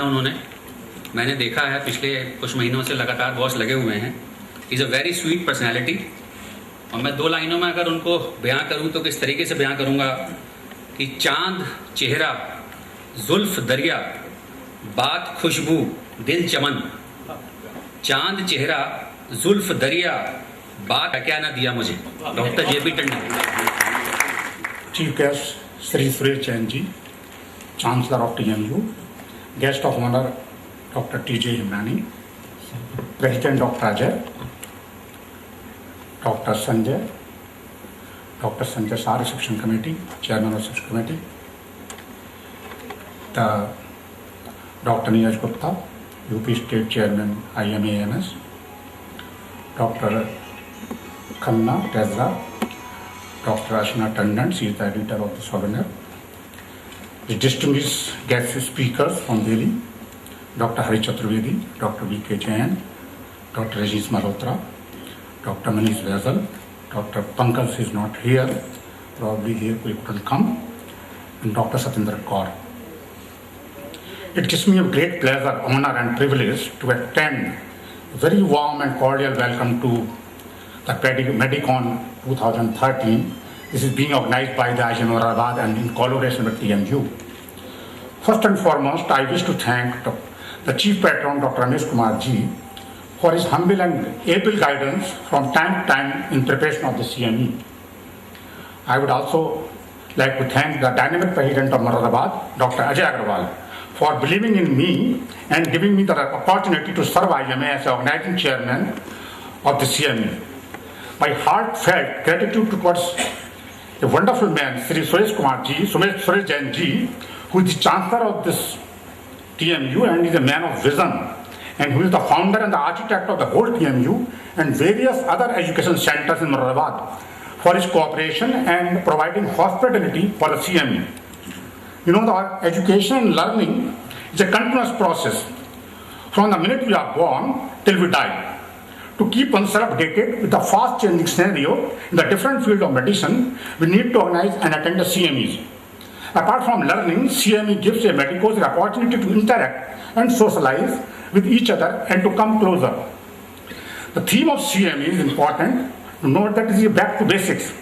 उन्होंने मैंने देखा है पिछले कुछ महीनों से लगातार बॉस लगे हुए हैं। Is a very sweet personality. और मैं 2 लाइनों में अगर उनको बयां करूं तो किस तरीके से बयां करूंगा कि चांद चेहरा, जुल्फ दरिया, बात खुशबू, दिल चमन। चांद चेहरा, जुल्फ दरिया, बात क्या ना दिया मुझे। Doctor JB Tandon. Chief guest Shri Suresh Jain ji, chancellor of TMU, guest of honour doctor TJ Himrani, president doctor Ajay, doctor Sanjay Shah, reception committee, chairman of reception committee, doctor Neeraj Gupta, UP state chairman IMAMS, doctor Khanna treasurer, Dr. Ashna Tandon, she is the editor of the Souvenir. The distinguished guest speakers from Delhi, Dr. Hari Chaturvedi, Dr. VK Jain, Dr. Rajesh Malhotra, Dr. Manish Vaisal, Dr. Pankaj is not here, probably here he couldn't come, and Dr. Satyendra Kaur. It gives me a great pleasure, honor and privilege to extend a very warm and cordial welcome to the Medicon 2013. This is being organized by the IIM Aurangabad and in collaboration with TMU. First and foremost, I wish to thank the Chief Patron, Dr. Ramesh Kumar Ji, for his humble and able guidance from time to time in preparation of the CME. I would also like to thank the dynamic President of Aurangabad, Dr. Ajay Agarwal, for believing in me and giving me the opportunity to serve IMA as the organizing chairman of the CME. My heartfelt gratitude towards a wonderful man, Sri Suresh Kumar Ji, Suresh Jain Ji, who is the chancellor of this TMU and is a man of vision, and who is the founder and the architect of the whole TMU and various other education centers in Aurangabad, for his cooperation and providing hospitality for the CME. You know, the education and learning is a continuous process from the minute we are born till we die. To keep oneself updated with the fast changing scenario in the different field of medicine, we need to organize and attend the CMEs. Apart from learning, CME gives a medicos the opportunity to interact and socialize with each other and to come closer. The theme of CME is important to note that it is back to basics.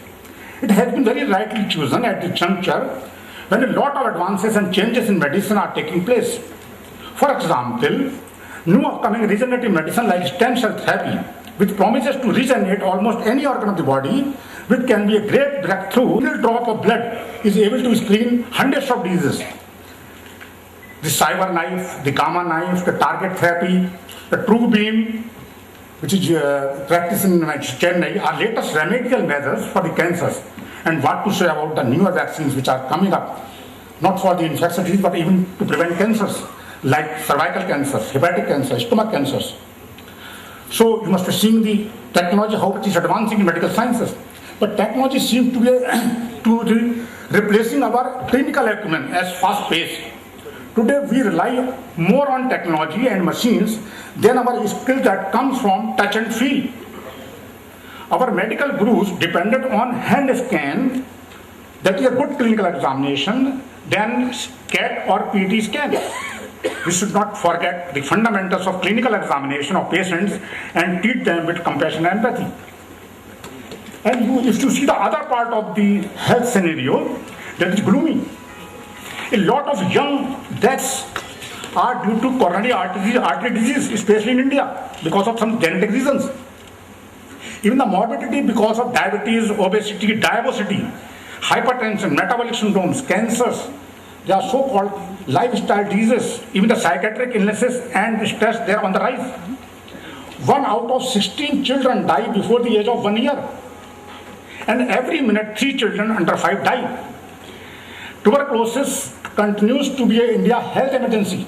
It has been very rightly chosen at the juncture when a lot of advances and changes in medicine are taking place. For example, new upcoming regenerative medicine like stem cell therapy, which promises to regenerate almost any organ of the body, which can be a great breakthrough. A little drop of blood is able to screen hundreds of diseases. The cyber knife, the gamma knife, the target therapy, the true beam, which is practiced in Chennai, are latest remedial measures for the cancers. And what to say about the newer vaccines which are coming up, not for the infectious disease, but even to prevent cancers, like cervical cancers, hepatic cancers, stomach cancers. So you must be seeing the technology, how it is advancing in medical sciences. But technology seems to be replacing our clinical acumen as fast paced. Today we rely more on technology and machines than our skill that comes from touch and feel. Our medical gurus depended on hand scan, that is a good clinical examination, then CAT or PT scan. We should not forget the fundamentals of clinical examination of patients and treat them with compassion and empathy. And if you see the other part of the health scenario, that is gloomy. A lot of young deaths are due to coronary artery disease, especially in India, because of some genetic reasons. Even the morbidity because of diabetes, obesity, diabesity, hypertension, metabolic syndromes, cancers, they are so-called lifestyle diseases, even the psychiatric illnesses and stress, they are on the rise. 1 out of 16 children die before the age of 1 year. And every minute 3 children under 5 die. Tuberculosis continues to be an India health emergency.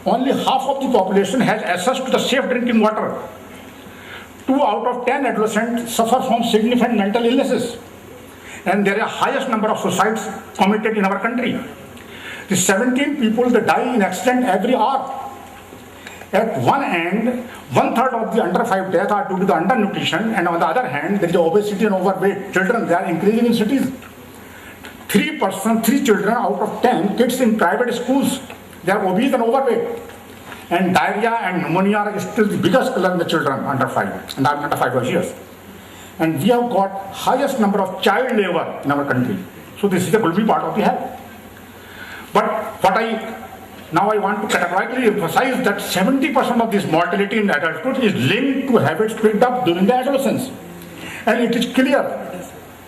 Only half of the population has access to the safe drinking water. 2 out of 10 adolescents suffer from significant mental illnesses. And there are highest number of suicides committed in our country. The 17 people that die in accident every hour. At one end, 1/3 of the under 5 deaths are due to the undernutrition, and on the other hand, there is obesity and overweight children. They are increasing in cities. 3 children out of 10 kids in private schools, They are obese and overweight. And diarrhea and pneumonia are still the biggest killer in the children under 5 and under 5 years. And we have got highest number of child labor in our country. So this is a gloomy part of the health. But now I want to categorically emphasize that 70% of this mortality in adulthood is linked to habits picked up during the adolescence. And it is clear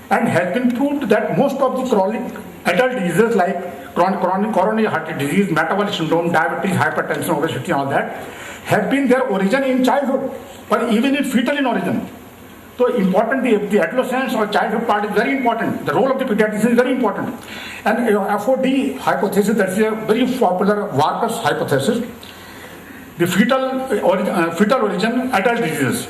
and has been proved that most of the chronic adult diseases like chronic coronary heart disease, metabolic syndrome, diabetes, hypertension, obesity, and all that have been their origin in childhood, or even in fetal in origin. So important, the adolescence or childhood part is very important. The role of the pediatrician is very important. And FOD hypothesis, that is a very popular Vargas hypothesis, the fetal origin adult diseases.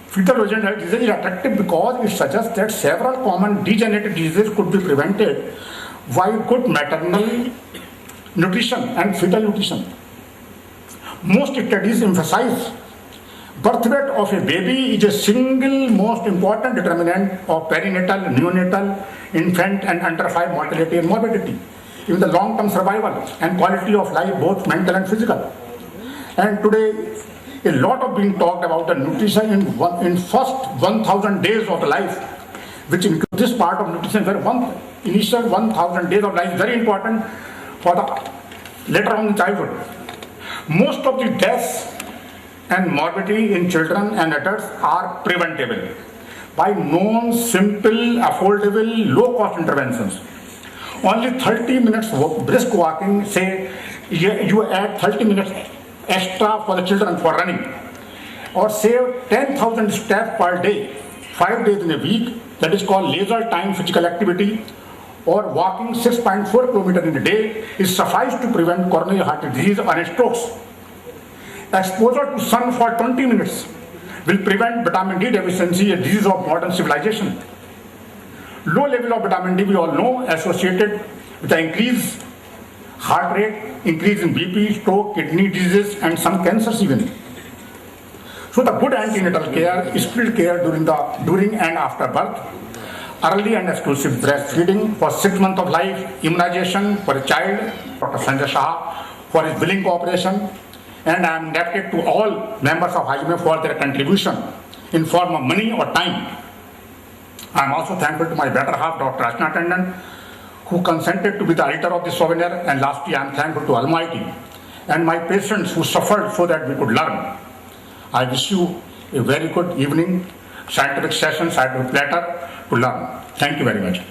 Fetal origin adult disease is attractive because it suggests that several common degenerative diseases could be prevented by good maternal nutrition and fetal nutrition. Most studies emphasize birth weight of a baby is a single most important determinant of perinatal, neonatal, infant and under 5 mortality and morbidity, even the long-term survival and quality of life, both mental and physical. And today, a lot of being talked about the nutrition in first 1,000 days of the life, which includes this part of nutrition, where initial 1,000 days of life is very important for the later on in childhood. Most of the deaths and morbidity in children and adults are preventable by known, simple, affordable, low-cost interventions. Only 30 minutes brisk walking, say you add 30 minutes extra for the children for running, or save 10,000 steps per day, 5 days in a week, that is called leisure time physical activity, or walking 6.4 kilometers in a day is suffice to prevent coronary heart disease or strokes. Exposure to sun for 20 minutes will prevent vitamin D deficiency, a disease of modern civilization. Low level of vitamin D, we all know, associated with the increased heart rate, increase in BP, stroke, kidney diseases, and some cancers even. So the good antenatal care, skilled care during and after birth, early and exclusive breastfeeding for 6 months of life, immunization for a child, Dr. Sanjay Shah for his willing cooperation, and I am indebted to all members of IMA for their contribution in form of money or time. I am also thankful to my better half, Dr. Rachna Tandon, who consented to be the editor of this souvenir, and lastly I am thankful to Almighty and my patients who suffered so that we could learn. I wish you a very good evening, scientific session, scientific platter to learn. Thank you very much.